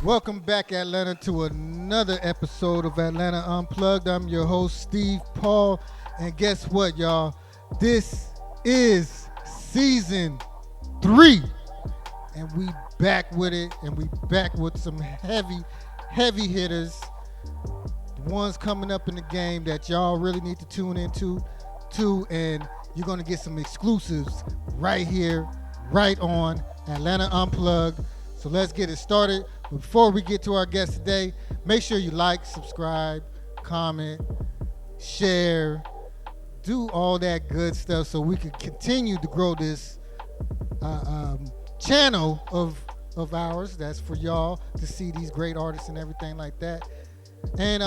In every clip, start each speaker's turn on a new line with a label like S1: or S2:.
S1: Welcome back, Atlanta, to another episode of Atlanta Unplugged. I'm your host, Steve Paul. And guess what, y'all? This is season 3. And we back with it. And we back with some heavy hitters. The ones coming up in the game that y'all really need to tune into. And you're going to get some exclusives right here, right on Atlanta Unplugged. So let's get it started. Before we get to our guest today, make sure you like, subscribe, comment, share, do all that good stuff so we can continue to grow this channel of ours. That's for y'all to see these great artists and everything like that. And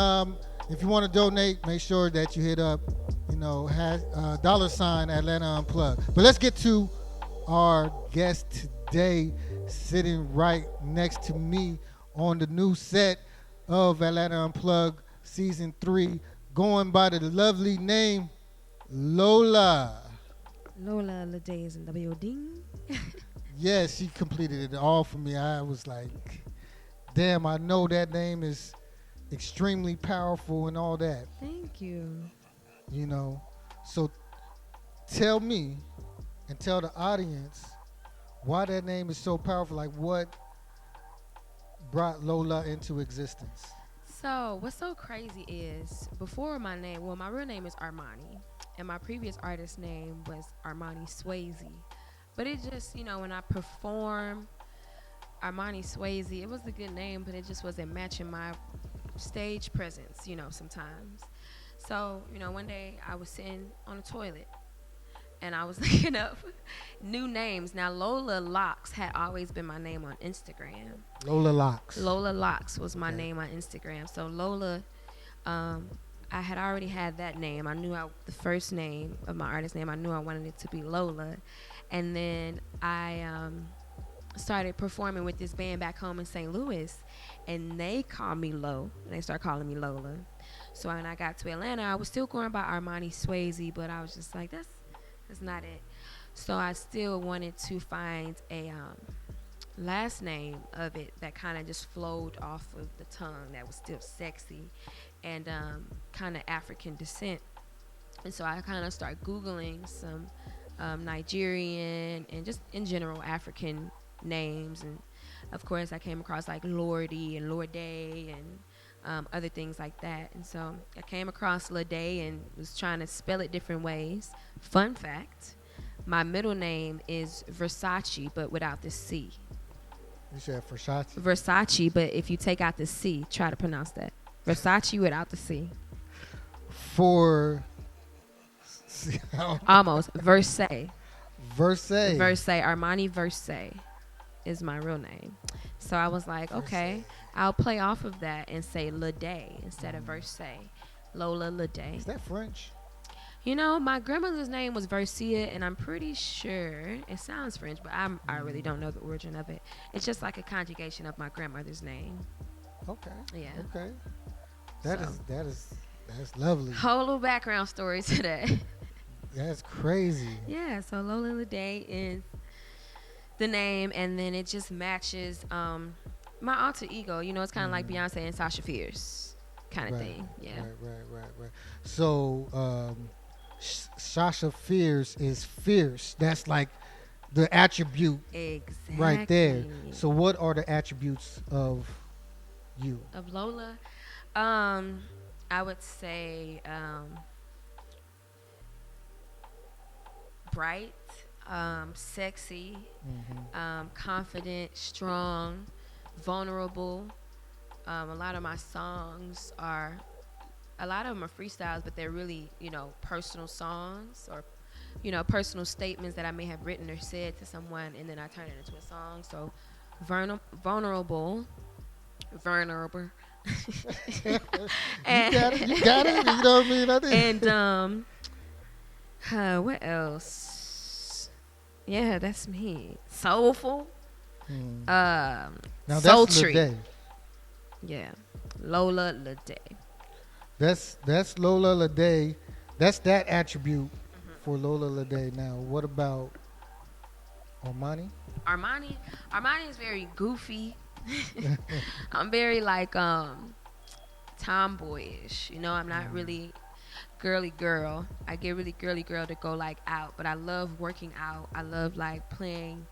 S1: if you want to donate, make sure that you hit up, $ Atlanta Unplugged. But let's get to our guest today, sitting right next to me on the new set of Atlanta Unplugged Season 3, going by the lovely name Lola.
S2: Lola Ladae is in the building.
S1: Yeah, she completed it all for me. I was like, damn, I know that name is extremely powerful and all that.
S2: Thank you.
S1: So tell me and tell the audience why that name is so powerful. Like, what brought Lola into existence?
S2: So what's so crazy is before my name, my real name is Armani, and my previous artist name was Armani Swayze. But it just, when I perform Armani Swayze, it was a good name, but it just wasn't matching my stage presence, sometimes. So, one day I was sitting on the toilet and I was looking up new names. Now, Lola Locks had always been my name on Instagram.
S1: Lola Locks.
S2: Lola Locks was my name on Instagram. So Lola, I had already had that name. I knew the first name of my artist name. I knew I wanted it to be Lola. And then I started performing with this band back home in St. Louis, and they called me Lo, and they started calling me Lola. So when I got to Atlanta, I was still going by Armani Swayze, but I was just like, that's not it. So I still wanted to find a last name of it that kind of just flowed off of the tongue, that was still sexy and kind of African descent. And so I kind of started Googling some Nigerian and just in general African names, and of course I came across like Lordy and Lordae and other things like that. And so I came across Ladae and was trying to spell it different ways. Fun fact, my middle name is Versace, but without the C.
S1: You said Versace?
S2: Versace, but if you take out the C, try to pronounce that. Versace without the C. Almost. Versace. Armani Versace is my real name. So I was like, okay, I'll play off of that and say Ladae instead of Versace. Lola Ladae.
S1: Is that French?
S2: My grandmother's name was Versia, and I'm pretty sure it sounds French, but I really don't know the origin of it. It's just like a conjugation of my grandmother's name.
S1: Okay.
S2: Yeah.
S1: Okay. That's lovely.
S2: Whole little background story to that.
S1: That's crazy.
S2: Yeah, so Lola Ladae is the name, and then it just matches my alter ego. It's kind of like Beyonce and Sasha Fierce kind of thing. Yeah.
S1: Right. So Sasha Fierce is fierce. That's like the attribute
S2: exactly
S1: right there. So what are the attributes of you?
S2: Of Lola? I would say bright, sexy, confident, strong, vulnerable. A lot of my songs are freestyles, but they're really, personal songs or, personal statements that I may have written or said to someone, and then I turn it into a song. So vulnerable.
S1: You got it. You know what I mean?
S2: And what else? Yeah, that's me. Soulful.
S1: Now
S2: sultry.
S1: That's Ladae.
S2: Yeah, Lola Ladae.
S1: That's Lola Ladae. That's that attribute for Lola Ladae. Now, what about Armani?
S2: Armani is very goofy, I'm very like tomboyish. You know, I'm not really girly girl. I get really girly girl to go like out, but I love working out. I love like playing,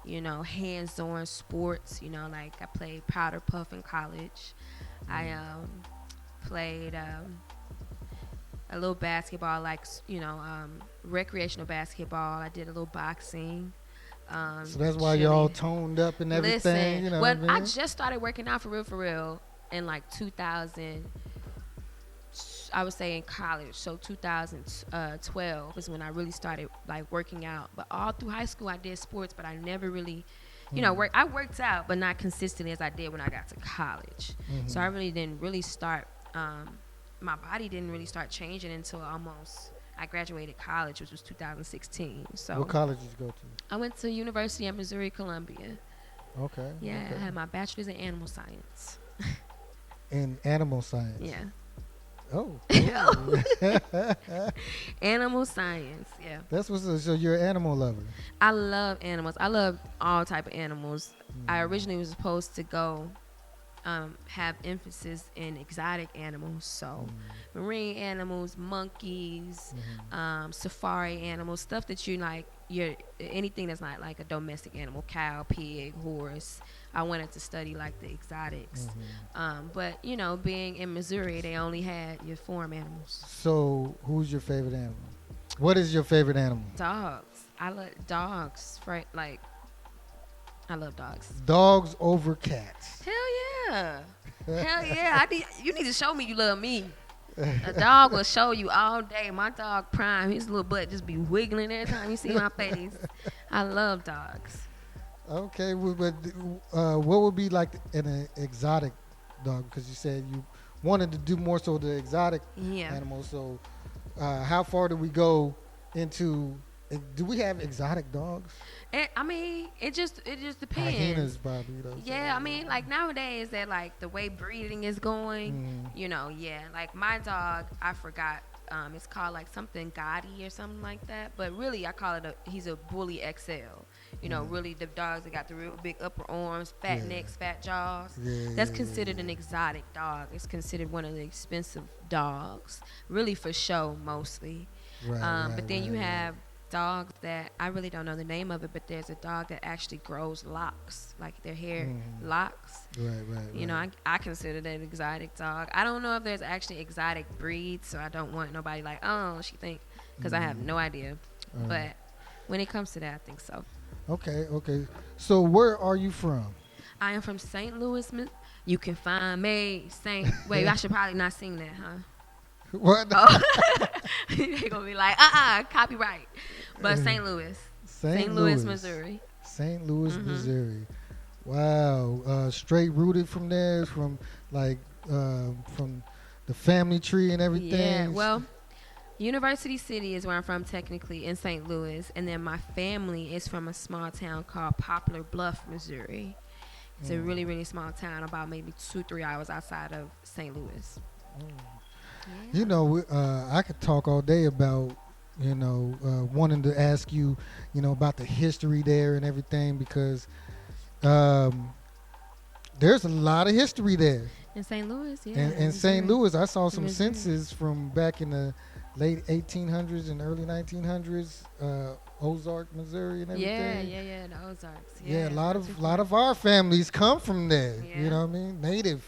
S2: hands-on sports. Like I played powder puff in college. I played a little basketball, like recreational basketball. I did a little boxing.
S1: So that's why y'all toned up and everything.
S2: Listen,
S1: What I mean?
S2: I just started working out for real, in like 2000. I would say in college, so 2012 is when I really started like working out. But all through high school, I did sports, but I never really, I worked out, but not consistently as I did when I got to college. So I really didn't really start. My body didn't really start changing until almost I graduated college, which was 2016. So
S1: what college did you go to?
S2: I went to University of Missouri Columbia.
S1: Okay.
S2: Yeah,
S1: okay.
S2: I had my bachelor's in animal science.
S1: In animal science.
S2: Yeah.
S1: Oh.
S2: Animal science. Yeah.
S1: That's so you're an animal lover.
S2: I love animals. I love all type of animals. I originally was supposed to go have emphasis in exotic animals, so marine animals, monkeys, safari animals, stuff that you're anything that's not like a domestic animal, cow, pig, horse. I wanted to study like the exotics, but being in Missouri, they only had your farm animals.
S1: So who's your favorite animal? What is your favorite animal?
S2: Dogs. I love dogs. Right, like I love dogs.
S1: Dogs over cats.
S2: Hell yeah. Hell yeah. You need to show me you love me. A dog will show you all day. My dog Prime, his little butt just be wiggling every time you see my face. I love dogs.
S1: Okay, but what would be like an exotic dog? Because you said you wanted to do more so the exotic animals. So how far do we go into? Do we have exotic dogs?
S2: It just depends.
S1: Hyenas, probably.
S2: Yeah, like nowadays that like the way breeding is going, like my dog, I forgot. It's called like something Gotti or something like that. But really, I call it he's a bully XL. Really the dogs that got the real big upper arms, fat necks, fat jaws. That's considered an exotic dog. It's considered one of the expensive dogs, really for show mostly. But then you have dogs that I really don't know the name of it, but there's a dog that actually grows locks, like their hair locks. Right. I consider that an exotic dog. I don't know if there's actually exotic breeds, so I don't want nobody like, oh, she think, because I have no idea. But when it comes to that, I think so.
S1: Okay. So where are you from?
S2: I am from St. Louis. You can find me. Wait, I should probably not sing that, huh?
S1: What?
S2: Oh. They're gonna be like, copyright. But St. Louis. St. Louis, Missouri.
S1: St. Louis, Missouri. Wow. Straight rooted from there, from from the family tree and everything.
S2: Yeah. Well, University City is where I'm from technically, in St. Louis, and then my family is from a small town called Poplar Bluff, Missouri. It's a really, really small town, about maybe 2-3 hours outside of St. Louis.
S1: Yeah. I could talk all day about, wanting to ask you, about the history there and everything, because there's a lot of history there.
S2: In St. Louis, yeah.
S1: In St. Louis, I saw some
S2: Missouri.
S1: census from back in the late 1800s and early 1900s, Ozark, Missouri, and everything.
S2: Yeah, the Ozarks.
S1: Yeah, a lot of our families come from there.
S2: Yeah.
S1: You know what I mean? Native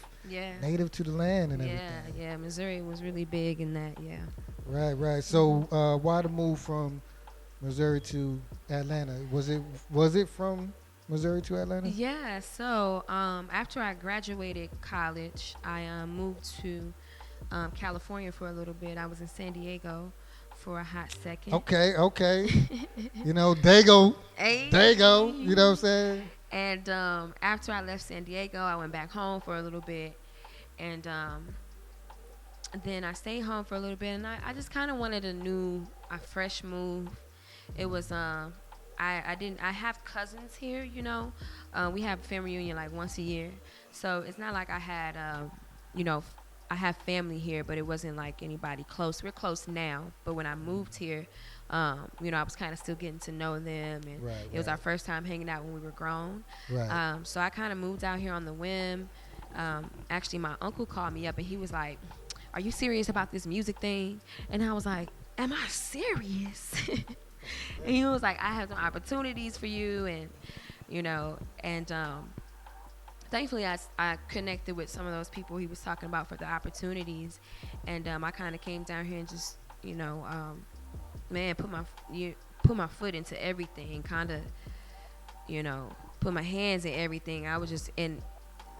S1: to the land and everything.
S2: Yeah, Missouri was really big in that, yeah.
S1: Right. So why the move from Missouri to Atlanta? Was it from Missouri to Atlanta?
S2: Yeah, so after I graduated college, I moved to California for a little bit. I was in San Diego for a hot second.
S1: Okay. Dago.
S2: Hey.
S1: Dago, you know what I'm saying?
S2: And after I left San Diego, I went back home for a little bit. And then I stayed home for a little bit. And I just kind of wanted a fresh move. It was, I have cousins here, we have a family reunion like once a year. So it's not like I had, I have family here, but it wasn't like anybody close. We're close now. But when I moved here, I was kind of still getting to know them, and
S1: Right,
S2: it was our
S1: right.
S2: first time hanging out when we were grown.
S1: Right.
S2: So I kind of moved out here on the whim. Actually, my uncle called me up and he was like, "Are you serious about this music thing?" And I was like, "Am I serious?" And he was like, "I have some opportunities for you," and thankfully I connected with some of those people he was talking about for the opportunities, and I kind of came down here and just man put my foot into everything, kind of put my hands in everything. I was just in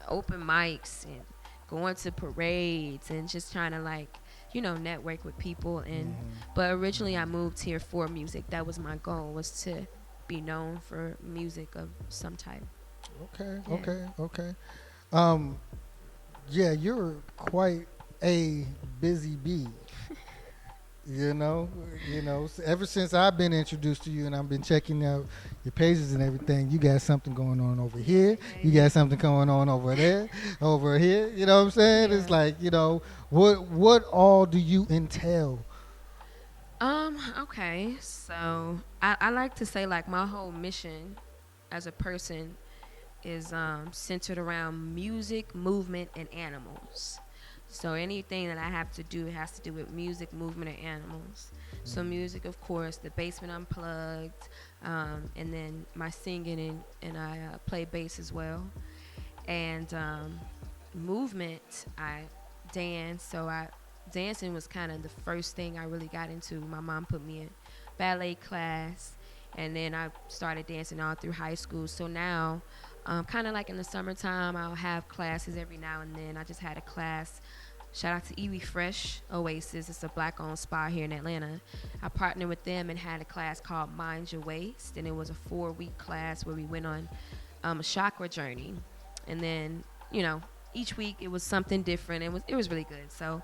S2: open mics and going to parades and just trying to network with people. And but originally I moved here for music. That was my goal, was to be known for music of some type.
S1: Okay.
S2: Yeah.
S1: Okay. Okay. Um, yeah, you're quite a busy bee. You know, ever since I've been introduced to you and I've been checking out your pages and everything, you got something going on over here. You got something going on over there, over here. You know what I'm saying? It's
S2: Yeah.
S1: like, what all do you entail?
S2: Okay. So I like to say, like, my whole mission as a person is centered around music, movement, and animals. So anything that I have to do has to do with music, movement, and animals. So music, of course, the Basement Unplugged, and then my singing, and I play bass as well. And movement, I dance. So dancing was kind of the first thing I really got into. My mom put me in ballet class, and then I started dancing all through high school. So now, kind of like in the summertime, I'll have classes every now and then. I just had a class. Shout out to Iwi Fresh Oasis. It's a black-owned spa here in Atlanta. I partnered with them and had a class called Mind Your Waist, and it was a 4-week class where we went on a chakra journey. And then, each week it was something different. It was really good. So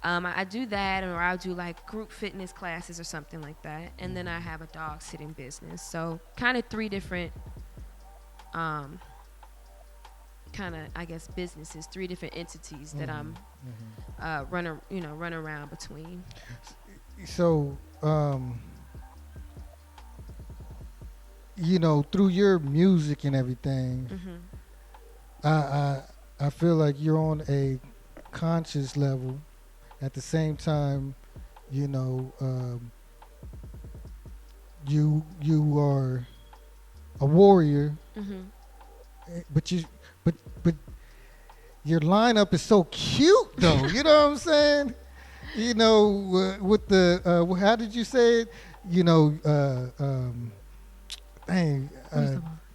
S2: I do that, or I'll do like group fitness classes or something like that. And then I have a dog sitting business. So kind of 3 different kind of, I guess, businesses, 3 different entities that I'm run around between.
S1: So, through your music and everything, I feel like you're on a conscious level. At the same time, you are a warrior, but but your lineup is so cute though. You know what I'm saying? With the how did you say it? Dang,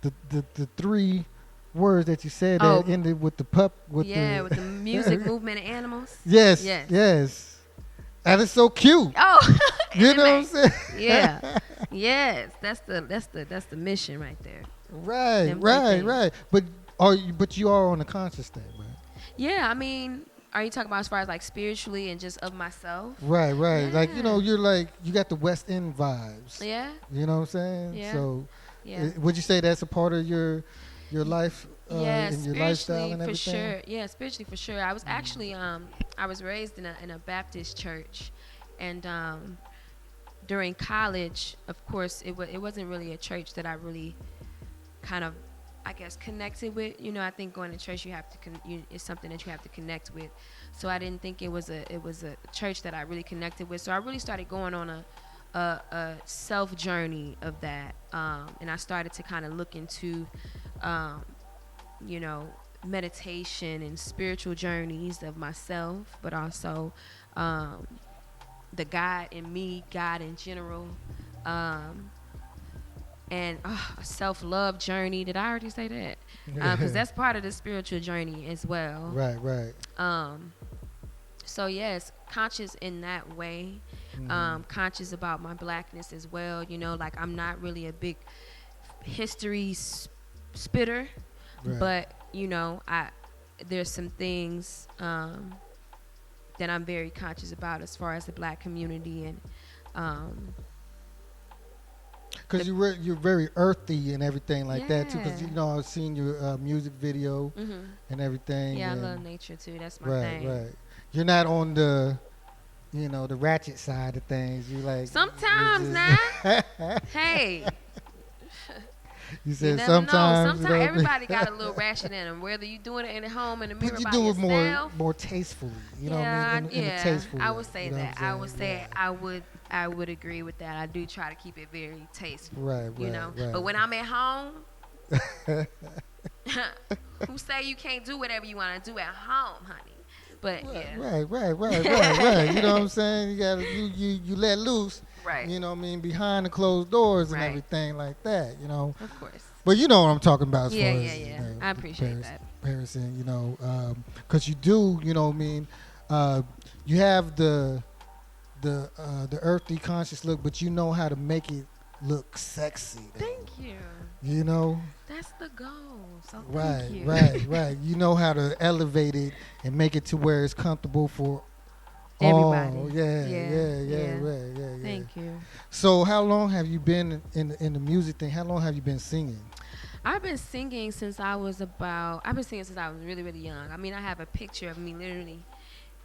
S1: the 3 words that you said that ended with the pup with
S2: with the music, movement, and animals.
S1: Yes,
S2: Yes.
S1: yes. That is so cute.
S2: Oh,
S1: You know what I'm saying?
S2: Yeah. Yes, that's the mission right there.
S1: Right,
S2: Them
S1: right,
S2: things.
S1: right. But you are on a conscious thing, right?
S2: Yeah, I mean, are you talking about as far as like spiritually and just of myself?
S1: Right, right. Like,
S2: Yeah.
S1: you're like, you got the West End vibes.
S2: Yeah.
S1: You know what I'm saying?
S2: Yeah.
S1: So,
S2: Yeah.
S1: would you say that's a part of your life
S2: Yeah,
S1: and your lifestyle
S2: spiritually
S1: and
S2: for
S1: everything?
S2: sure. Yeah, spiritually for sure. I was actually I was raised in a Baptist church, and during college, of course, it wasn't really a church that I really kind of, I guess, connected with. I think going to church, you have to it's something that you have to connect with. So I didn't think it was a church that I really connected with. So I really started going on a self journey of that, and I started to kind of look into, meditation and spiritual journeys of myself, but also the God in me, God in general. And a self-love journey. Did I already say that? Because that's part of the spiritual journey as well.
S1: Right, right.
S2: So yes, conscious in that way. Conscious about my blackness as well. Like, I'm not really a big history spitter,
S1: Right.
S2: but there's some things that I'm very conscious about as far as the black community, and
S1: Because you're very earthy and everything like that too. Because
S2: Yeah.
S1: I've seen your music video and everything.
S2: yeah, I
S1: and
S2: love nature too. That's my
S1: right,
S2: thing.
S1: right. You're not on the, the ratchet side of things. You like
S2: Sometimes
S1: it's
S2: now,
S1: just
S2: hey,
S1: you
S2: you
S1: said
S2: never know.
S1: sometimes.
S2: Sometimes everybody got a little ratchet in them. Whether you doing it in the home in the mirror
S1: But you
S2: by
S1: do it
S2: yourself.
S1: more tastefully. You know what I
S2: Yeah,
S1: mean? In a
S2: yeah.
S1: tasteful
S2: I
S1: way.
S2: would say
S1: You know what
S2: that. I
S1: I'm
S2: would
S1: saying?
S2: say I would agree with that. I do try to keep it very tasteful.
S1: Right,
S2: You
S1: right,
S2: know. But
S1: right.
S2: when I'm at home, who say you can't do whatever you want to do at home, honey? But
S1: Right,
S2: yeah.
S1: right. You know what I'm saying? You gotta you let loose.
S2: Right.
S1: You know what I mean? Behind the closed doors and
S2: Right.
S1: everything like that.
S2: Of course.
S1: But you know what I'm talking about as
S2: Yeah,
S1: far
S2: yeah,
S1: as
S2: yeah. I
S1: the
S2: appreciate that.
S1: comparison. Because you do. You know what I mean? Uh, you have the earthly conscious look, but you know how to make it look sexy. Though.
S2: Thank you.
S1: You know.
S2: That's the goal. So
S1: Right,
S2: thank you.
S1: right. You know how to elevate it and make it to where it's comfortable for
S2: Everybody.
S1: all. Yeah,
S2: Yeah.
S1: right, yeah.
S2: Thank you.
S1: So, how long have you been in the music thing? How long have you been singing?
S2: I've been singing since I was really, really young. I mean, I have a picture of me literally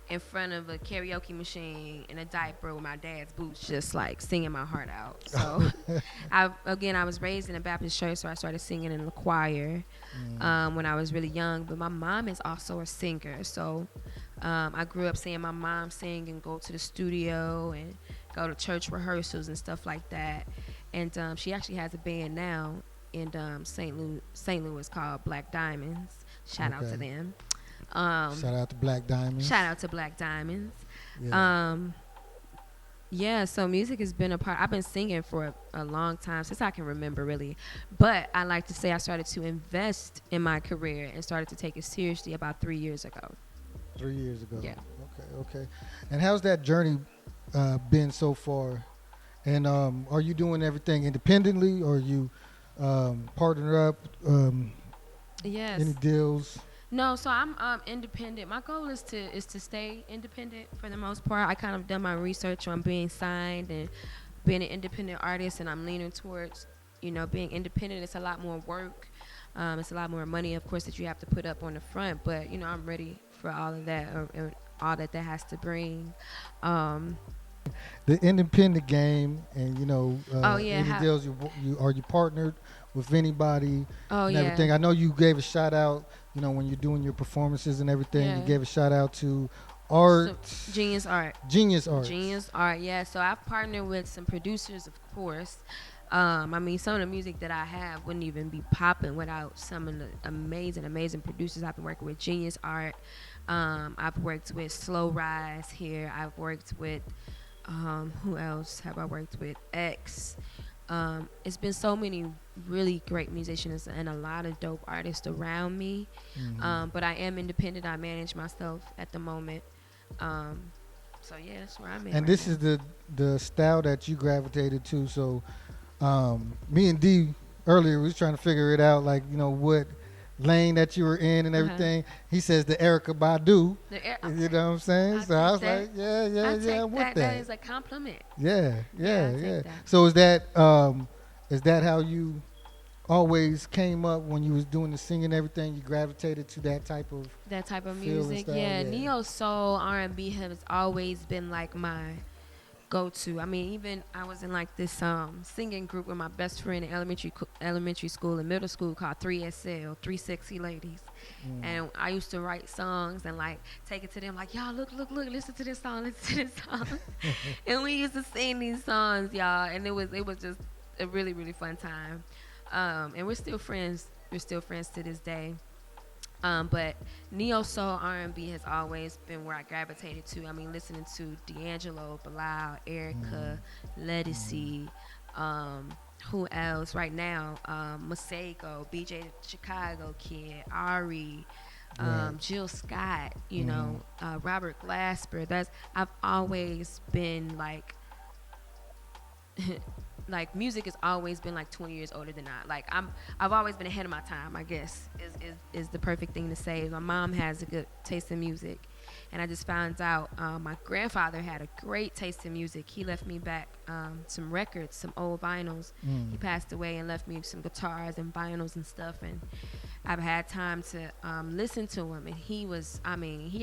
S2: in front of a karaoke machine in a diaper with my dad's boots, just like singing my heart out. So, I was raised in a Baptist church, so I started singing in the choir when I was really young. But my mom is also a singer, so I grew up seeing my mom sing and go to the studio and go to church rehearsals and stuff like that. And she actually has a band now in St. Louis called Black Diamonds. Shout out to them.
S1: Shout out to Black Diamonds.
S2: Shout out to Black Diamonds.
S1: Yeah.
S2: Yeah, so music has been a part. I've been singing for a long time, since I can remember, really. But I like to say I started to invest in my career and started to take it seriously about 3 years ago.
S1: 3 years ago.
S2: Yeah.
S1: Okay. And how's that journey been so far? And are you doing everything independently, or are you partner up?
S2: Yes.
S1: Any deals?
S2: No, so I'm independent. My goal is to stay independent for the most part. I kind of done my research on being signed and being an independent artist, and I'm leaning towards, being independent. It's a lot more work. It's a lot more money, of course, that you have to put up on the front. But I'm ready for all of that and all that has to bring.
S1: The independent game, and any
S2: yeah,
S1: deals you are you partnered with anybody and
S2: yeah.
S1: everything. I know you gave a shout out, when you're doing your performances and everything.
S2: Yeah.
S1: You gave a shout out to Art.
S2: So, Genius Art.
S1: Genius Art.
S2: Genius Art, yeah. So I've partnered with some producers, of course. I mean, some of the music that I have wouldn't even be popping without some of the amazing producers. I've been working with Genius Art. I've worked with Slow Rise here. I've worked with, who else have I worked with? X. It's been so many really great musicians and a lot of dope artists around me. But I am independent. I manage myself at the moment. So yeah, that's where I'm at.
S1: And
S2: right
S1: this
S2: now.
S1: is the style that you gravitated to. So me and D earlier we was trying to figure it out, like what lane that you were in and everything. He says the Erica Badu. You know what I'm saying? So I was like, yeah, I'm with that.
S2: That is a compliment.
S1: Yeah.
S2: that.
S1: So is that how you always came up when you was doing the singing and everything? You gravitated to that type of feel and
S2: music.
S1: style?
S2: Yeah, neo soul R&B has always been like my go-to. I mean, even I was in like this singing group with my best friend in elementary school and middle school called 3SL, Three Sexy Ladies. And I used to write songs and like take it to them like, y'all look, listen to this song. And we used to sing these songs, y'all, and it was just a really, really fun time. And we're still friends. We're still friends to this day. But neo soul R&B has always been where I gravitated to. I mean, listening to D'Angelo, Bilal, Erica, Ledisi, who else right now? Masego, BJ the Chicago Kid, Ari, Jill Scott, Robert Glasper. I've always been like like music has always been like 20 years older than I. Like I've always been ahead of my time, I guess, is the perfect thing to say. My mom has a good taste in music, and I just found out my grandfather had a great taste in music. He left me back some records, some old vinyls. He passed away and left me some guitars and vinyls and stuff, and I've had time to listen to him. And he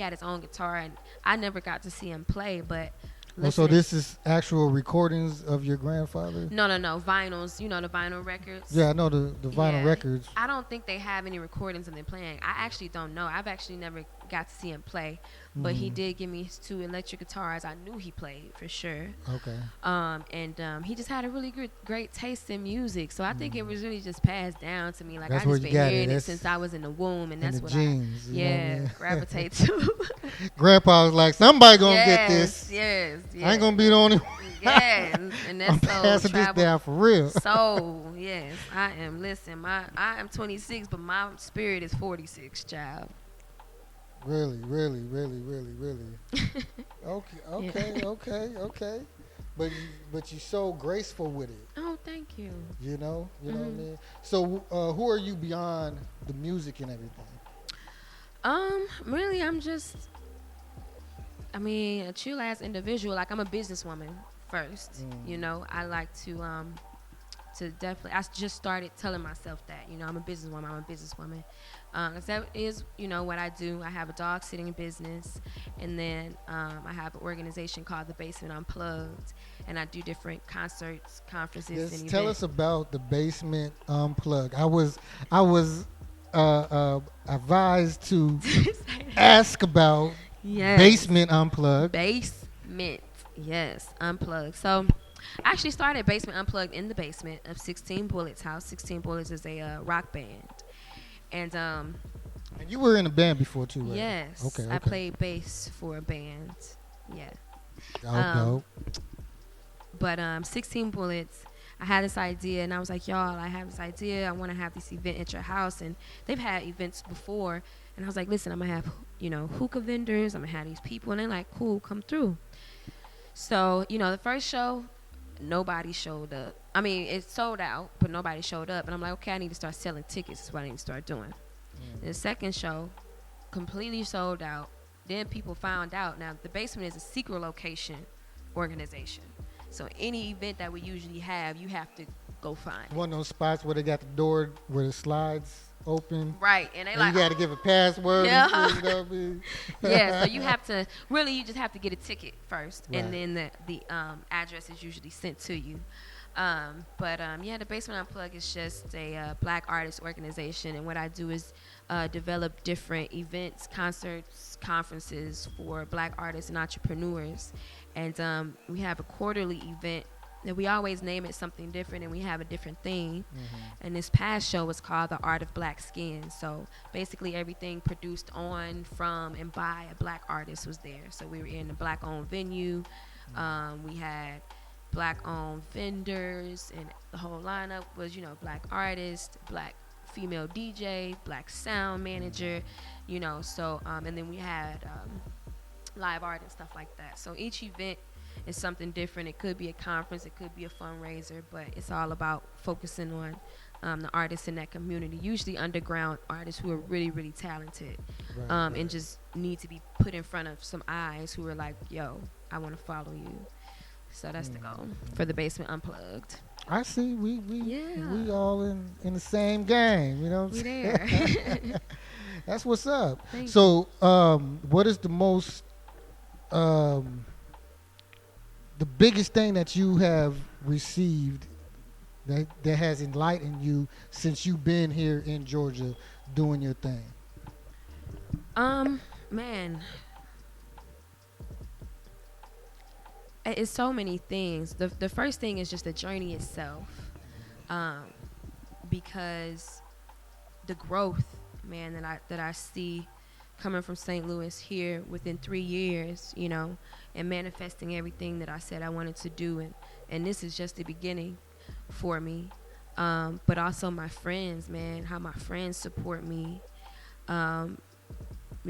S2: had his own guitar, and I never got to see him play, but
S1: Oh, so
S2: listening.
S1: this is actual recordings of your grandfather?
S2: No, vinyls. You know the vinyl records.
S1: Yeah, I know the vinyl
S2: Yeah,
S1: records.
S2: I don't think they have any recordings of them playing. I actually don't know. I've actually never got to see him play, but he
S1: Mhm.
S2: did give me his 2 electric guitars. I knew he played for sure.
S1: Okay.
S2: And he just had a really great taste in music. So I think it
S1: Mhm.
S2: was really just passed down to me. Like
S1: That's
S2: I
S1: where
S2: just
S1: you
S2: been
S1: got it.
S2: hearing it
S1: That's
S2: since I was in the womb, and
S1: in
S2: that's
S1: the
S2: what
S1: genes. You know what I mean?
S2: gravitate to.
S1: Grandpa was like, somebody gonna get this.
S2: Yes,
S1: I ain't gonna be the only one.
S2: Yes, and
S1: I'm
S2: that's so
S1: passing this
S2: travel.
S1: down for real.
S2: So yes, I am. Listen, I am 26, but my spirit is 46, child.
S1: Really, really, really, really, really. Okay,
S2: Yeah.
S1: okay. But you're so graceful with it.
S2: Oh, thank you.
S1: You know what I mean. So who are you beyond the music and everything?
S2: Really, I'm just. I mean, a chill ass individual. Like I'm a businesswoman first. I like to definitely. I just started telling myself that. I'm a businesswoman. I'm a businesswoman. 'Cause that is, what I do. I have a dog sitting business, and then I have an organization called the Basement Unplugged, and I do different concerts, conferences,
S1: Yes,
S2: and
S1: tell
S2: events.
S1: us about the Basement Unplugged. I was advised to ask about
S2: Yes.
S1: Basement Unplugged.
S2: Basement. Yes. Unplugged. So I actually started Basement Unplugged in the basement of 16 Bullets house. 16 Bullets is a rock band. And
S1: And you were in a band before too, right?
S2: yes,
S1: Okay.
S2: I played bass for a band. Yeah.
S1: Dope.
S2: But 16 Bullets, I had this idea, and I was like, y'all, I have this idea. I want to have this event at your house. And they've had events before. And I was like, listen, I'm going to have, hookah vendors. I'm going to have these people. And they're like, cool, come through. So, the first show, nobody showed up. I mean, it sold out, but nobody showed up. And I'm like, okay, I need to start selling tickets. That's what I need to start doing. The second show, completely sold out. Then people found out. Now, the basement is a secret location organization. So any event that we usually have, you have to go find.
S1: One of those spots where they got the door where the slides open.
S2: Right, and they
S1: And
S2: like,
S1: you got to give a password.
S2: Yeah.
S1: And shit, you know what I mean?
S2: yeah. So you have to you just have to get a ticket first,
S1: Right.
S2: and then the address is usually sent to you. The Basement Unplugged is just a black artist organization, and what I do is develop different events, concerts, conferences for black artists and entrepreneurs. And we have a quarterly event that we always name it something different, and we have a different theme. And this past show was called The Art of Black Skin. So basically everything produced on, from, and by a black artist was there. So we were in a black-owned venue. We had black-owned vendors, and the whole lineup was, black artist, black female DJ, black sound manager, and then we had live art and stuff like that. So each event is something different. It could be a conference, it could be a fundraiser, but it's all about focusing on the artists in that community, usually underground artists who are really, really talented,
S1: Right.
S2: and just need to be put in front of some eyes who are like, yo, I want to follow you. So that's the goal for the Basement Unplugged.
S1: I see. We
S2: Yeah.
S1: all in the same game. You know what I'm
S2: We
S1: saying?
S2: there.
S1: That's what's up.
S2: Thank
S1: So, what is the most the biggest thing that you have received that has enlightened you since you've been here in Georgia doing your thing?
S2: Man, it's so many things. The first thing is just the journey itself, because the growth, man, that I see coming from St. Louis here within 3 years, and manifesting everything that I said I wanted to do, and this is just the beginning for me. But also my friends, man, how my friends support me.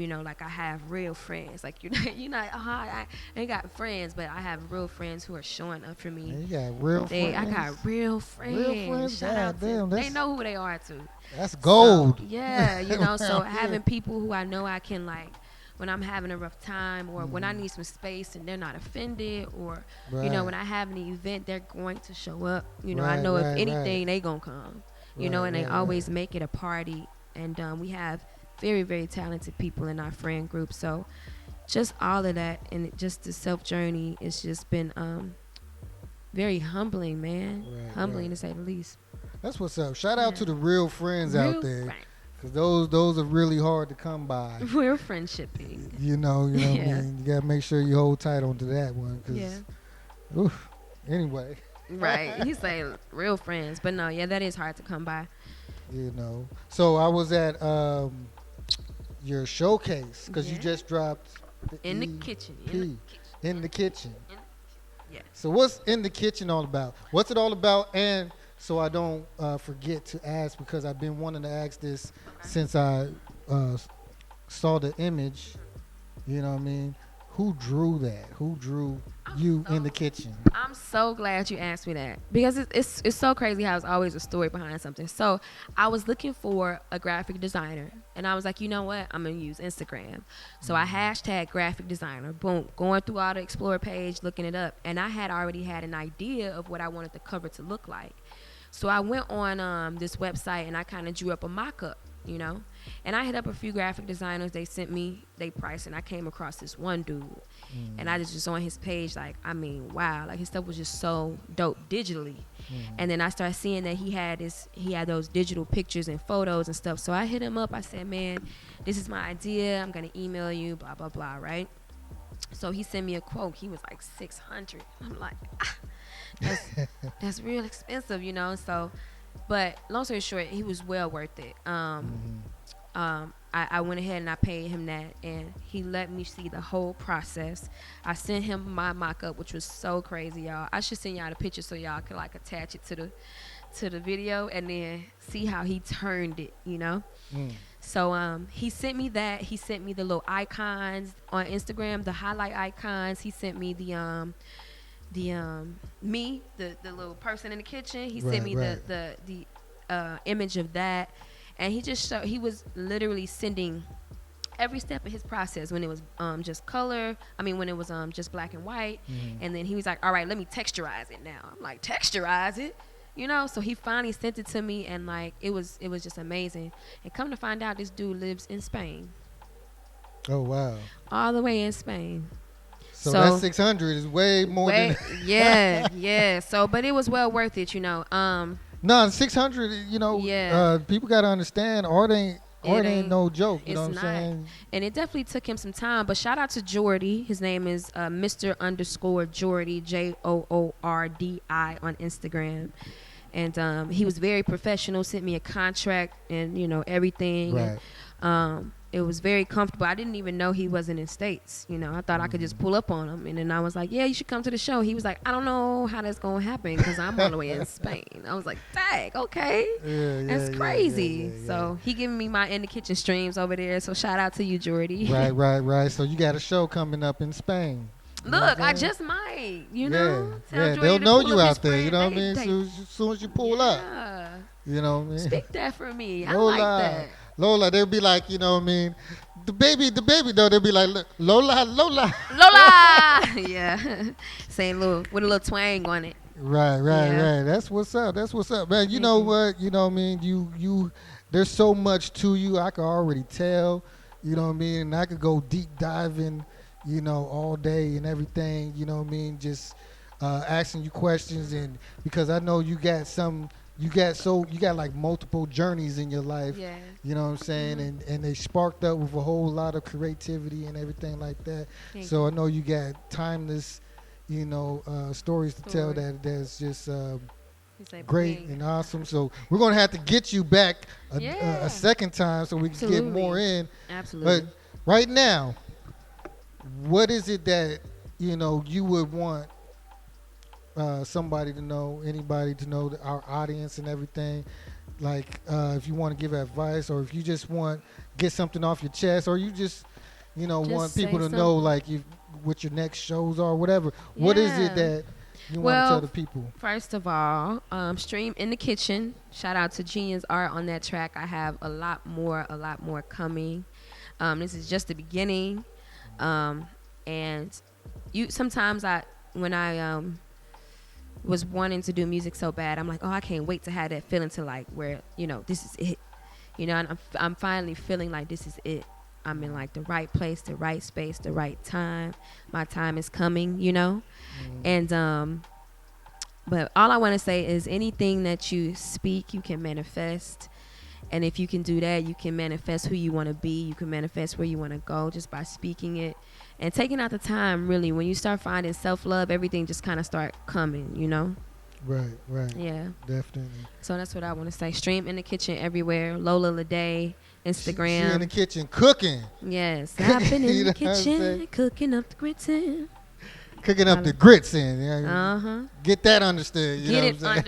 S2: Like I have real friends. Like I ain't got friends, but I have real friends who are showing up for me.
S1: Man, you got real friends.
S2: I got real friends.
S1: Real friends?
S2: Shout out
S1: Goddamn,
S2: to they know who they are too.
S1: That's gold.
S2: So, yeah, so
S1: Around
S2: having
S1: here.
S2: people who I know I can like when I'm having a rough time, or when I need some space and they're not offended, or
S1: Right.
S2: when I have an event, they're going to show up. I
S1: Right,
S2: know
S1: right,
S2: if anything
S1: right.
S2: they gonna come.
S1: Right,
S2: And they
S1: right,
S2: always
S1: right.
S2: make it a party. And we have very, very talented people in our friend group. So just all of that, and just the self journey, it's just been very humbling, man.
S1: Right,
S2: Humbling
S1: right.
S2: to say the least.
S1: That's what's up. Shout out
S2: Yeah.
S1: to the real friends out
S2: Real
S1: there,
S2: friend.
S1: because those are really hard to come by.
S2: Real friendshiping.
S1: You know what I
S2: Yeah.
S1: mean? You got to make sure you hold tight onto that one. Cause,
S2: Yeah.
S1: oof. Anyway,
S2: Right. He's saying real friends. But no, yeah, that is hard to come by.
S1: you know. So I was at your showcase, because you
S2: Yeah.
S1: just dropped
S2: In the
S1: EP,
S2: kitchen.
S1: In the kitchen.
S2: Yeah.
S1: So what's In the Kitchen all about? What's it all about? And so I don't forget to ask, because I've been wanting to ask this since I saw the image. You know what I mean? Who drew that? Who drew you in the kitchen?
S2: I'm so glad you asked me that, because it's so crazy how it's always a story behind something. So I was looking for a graphic designer, and I was like, you know what? I'm going to use Instagram. So I hashtag graphic designer. Boom. Going through all the Explore page, looking it up. And I had already had an idea of what I wanted the cover to look like. So I went on this website, and I kind of drew up a mock-up, you know. And I hit up a few graphic designers. They sent me they price, and I came across this one dude. And I just was on his page, like, I mean, wow, like his stuff was just so dope digitally. And then I started seeing that he had those digital pictures and photos and stuff. So I hit him up. I said, man, this is my idea. I'm gonna email you, blah blah blah, right? So he sent me a quote. He was like $600. I'm like, that's real expensive, you know. So, but long story short, he was well worth it. I went ahead and I paid him that, and he let me see the whole process. I sent him my mock-up, which was so crazy, y'all. I should send y'all the picture so y'all could like attach it to the video and then see how he turned it, you know. So he sent me that. He sent me the little icons on Instagram, the highlight icons. He sent me the little person in the kitchen. He sent me the image of that. And he was literally sending every step of his process when it was just color. I mean, when it was just black and white. And then he was like, all right, let me texturize it now. I'm like, texturize it? You know? So he finally sent it to me, and like it was just amazing. And come to find out, this dude lives in Spain.
S1: Oh, wow.
S2: All the way in Spain.
S1: So that 600 is way more than...
S2: Yeah. So, but it was well worth it, you know.
S1: No, 600, you know, people got to understand, art ain't no joke, you know what I'm saying?
S2: And it definitely took him some time, but shout out to Jordy. His name is Mr._Jordy, JOORDI on Instagram. And he was very professional, sent me a contract and, you know, everything.
S1: Right.
S2: And, it was very comfortable. I didn't even know he wasn't in States. You know, I thought I could just pull up on him. And then I was like, yeah, you should come to the show. He was like, I don't know how that's going to happen because I'm all the way in Spain. I was like, dang, okay. That's crazy.
S1: Yeah.
S2: So he giving me my In the Kitchen streams over there. So shout out to you, Jordy.
S1: Right. So you got a show coming up in Spain.
S2: Look, I just might, you know.
S1: Yeah,
S2: Jordy
S1: they'll
S2: to
S1: know
S2: pull
S1: you
S2: up
S1: out
S2: his
S1: there, you know what I
S2: friend.
S1: mean? As soon as you pull up, you know what I mean?
S2: Speak that for me. I
S1: Lola,
S2: like that.
S1: Lola, they'll be like, you know what I mean? The baby, though, they'll be like, Lola.
S2: Lola! Yeah. Saying with a little twang on it.
S1: Right. That's what's up, man. You know what? You know what I mean? You there's so much to you. I can already tell, you know what I mean? And I could go deep diving, you know, all day and everything, you know what I mean? Just asking you questions, and because I know you got like multiple journeys in your life.
S2: Yeah.
S1: You know what I'm saying? And they sparked up with a whole lot of creativity and everything like that. So I know you got timeless, you know, stories to tell that's just great and awesome. So we're going to have to get you back a second time so we can get more in.
S2: Absolutely.
S1: But right now, what is it that, you know, you would want somebody to know, anybody to know, our audience and everything? Like, if you want to give advice, or if you just want get something off your chest, or you just, you know, want people to know, like, what your next shows are, whatever. Yeah. What is it that you want to tell the people?
S2: First of all, stream In the Kitchen. Shout out to Genius Art on that track. I have a lot more coming. This is just the beginning. And sometimes when I was wanting to do music so bad, I'm like, oh, I can't wait to have that feeling to like where, you know, this is it, you know, and I'm finally feeling like this is it, I'm in like the right place, the right space, the right time. My time is coming, you know. And but all I want to say is anything that you speak, you can manifest. And if you can do that, you can manifest who you want to be. You can manifest where you want to go just by speaking it and taking out the time. Really, when you start finding self-love, everything just kind of start coming, you know.
S1: Right.
S2: Yeah.
S1: Definitely.
S2: So that's what I want to say. Stream in the kitchen everywhere. Lola Ladae, Instagram.
S1: She in the kitchen cooking.
S2: Yes, I've been
S1: You
S2: in
S1: know
S2: the
S1: what I'm
S2: kitchen
S1: saying?
S2: cooking up the grits in.
S1: Cooking up the grits in. Yeah.
S2: Uh-huh.
S1: Get that understood. You
S2: Get
S1: know
S2: it
S1: what I'm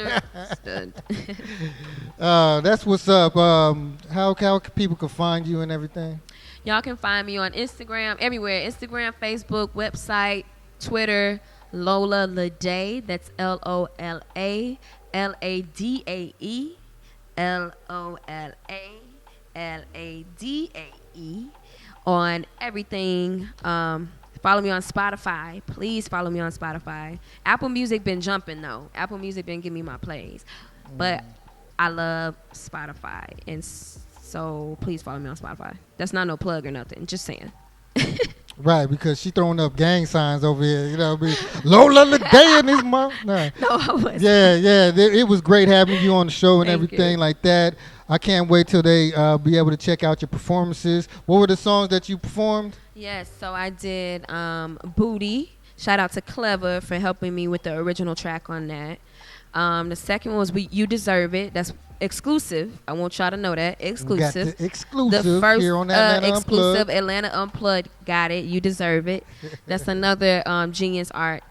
S1: saying?
S2: understood.
S1: That's what's up. How people can find you and everything?
S2: Y'all can find me on Instagram, everywhere. Instagram, Facebook, website, Twitter, Lola Ladae. That's LOLA LADAE. LOLA LADAE. On everything. Follow me on Spotify. Please follow me on Spotify. Apple Music been jumping though. Apple Music been giving me my plays. But I love Spotify. And so please follow me on Spotify. That's not no plug or nothing. Just saying.
S1: Right, because she throwing up gang signs over here. You know what I mean? Lola Ladae in his mouth. Nah.
S2: No, I wasn't.
S1: Yeah. It was great having you on the show and
S2: Thank
S1: everything
S2: you.
S1: like that. I can't wait till they be able to check out your performances. What were the songs that you performed?
S2: Yes, so I did Booty. Shout out to Clever for helping me with the original track on that. The second one was You Deserve It. That's exclusive. I want y'all to know that. Exclusive.
S1: We got the exclusive
S2: The first
S1: here on Atlanta
S2: exclusive
S1: Unplugged.
S2: Atlanta Unplugged. Got it. You Deserve It. That's another Genius Art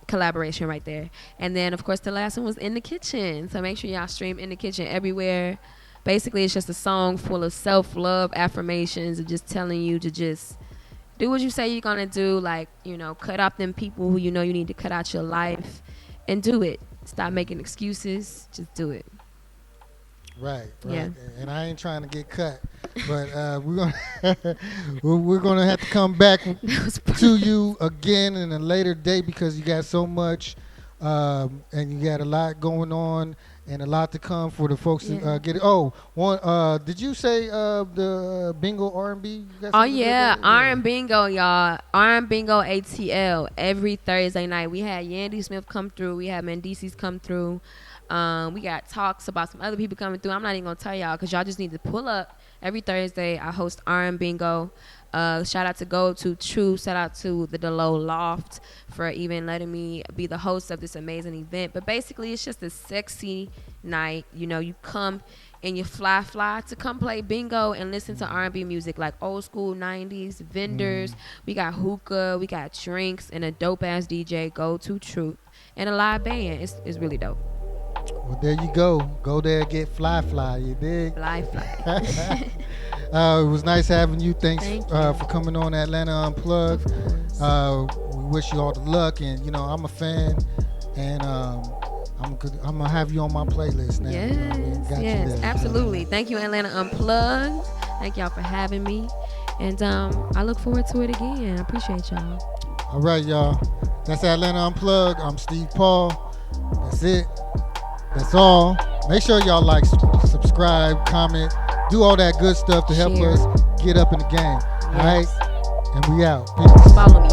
S2: collaboration right there. And then, of course, the last one was In the Kitchen. So make sure y'all stream In the Kitchen everywhere. Basically, it's just a song full of self-love affirmations and just telling you to just do what you say you're going to do. Like, you know, cut out them people who you know you need to cut out your life and do it. Stop making excuses. Just do it.
S1: Right.
S2: Yeah.
S1: And I ain't trying to get cut, but we're gonna have to come back to you again in a later date because you got so much, and you got a lot going on and a lot to come for the folks to get it. Oh, did you say the bingo R&B?
S2: Oh yeah, R&B bingo, y'all. R&B bingo ATL every Thursday night. We had Yandy Smith come through. We had Mendices come through. We got talks about some other people coming through. I'm not even gonna tell y'all because y'all just need to pull up. Every Thursday I host R&B bingo. Shout out to Go to True. Shout out to the Delo Loft for even letting me be the host of this amazing event. But basically, it's just a sexy night. You know, you come and you fly to come play bingo and listen to R&B music like old school 90s vendors. We got hookah, we got drinks, and a dope ass DJ, Go to Truth, and a live band. It's really dope.
S1: Well, there you go. Go there, get fly. You dig?
S2: Fly.
S1: It was nice having you. Thanks
S2: Thank you.
S1: For coming on Atlanta Unplugged. We wish you all the luck, and you know I'm a fan, and I'm gonna have you on my playlist now.
S2: Yes,
S1: you know what I mean? Got you
S2: yes,
S1: there.
S2: absolutely. Thank you, Atlanta Unplugged. Thank y'all for having me, and I look forward to it again. I appreciate y'all.
S1: All right, y'all. That's Atlanta Unplugged. I'm Steve Paul. That's it. That's all. Make sure y'all like, subscribe, comment, do all that good stuff to help
S2: Share.
S1: us get up in the game.
S2: Yes.
S1: All right? And we out. Peace.
S2: Follow me.